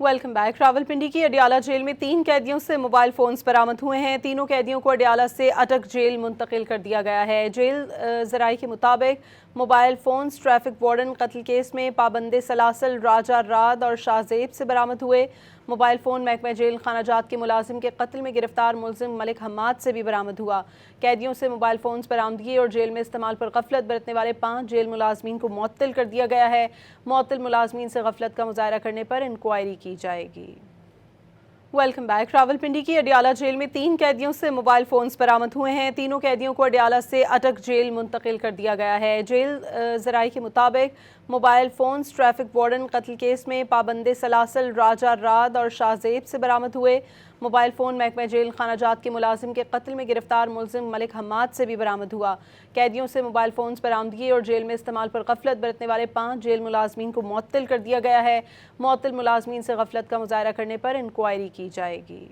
Welcome back. Rawalpindi की Adiala jail में 3 कैदियों से मोबाइल फोन्स बरामद हुए हैं। तीनों कैदियों को अडियाला से अटक जेल मुंतकिल कर दिया गया है। जेल ज़राई के मुताबिक मोबाइल फोन्स ट्रैफिक वार्डन कत्ल केस में पाबंद सलासल राजा राद और शाहजेब से बरामद हुए। मोबाइल फ़ोन महकमा जेल खानाजात के मुलाजिम के कत्ल में गिरफ्तार मुलजिम मलिक हम्माद से भी बरामद हुआ। कैदियों से मोबाइल फ़ोन्स बरामदगी और जेल में इस्तेमाल पर गफलत बरतने वाले 5 जेल मुलाजमीन को मुअत्तल कर दिया गया है। मुअत्तल मुलाजमीन से गफलत का मुजाहरा करने पर इंक्वायरी की जाएगी। Welcome back. रावलपिंडी की अडियाला जेल में 3 कैदियों से मोबाइल फोन्स बरामद हुए हैं। तीनों कैदियों को अडियाला से अटक जेल मुंतकिल कर दिया गया है। जेल ज़राई के मुताबिक मोबाइल फ़ोन्स ट्रैफिक वार्डन कत्ल केस में पाबंद सलासल राजा राद और शाहजेब से बरामद हुए। मोबाइल फ़ोन महकमा जेल खानाजात के मुलाजिम के कत्ल में गिरफ्तार मुलजिम मलिक हम्माद से भी बरामद हुआ। कैदियों से मोबाइल फ़ोन्स बरामदगी और जेल में इस्तेमाल पर गफलत बरतने वाले 5 जेल मुलाजमीन को मुअत्तल कर दिया गया है। मुअत्तल मुलाजमीन से गफलत का मुजाहरा करने पर इंक्वायरी की जाएगी।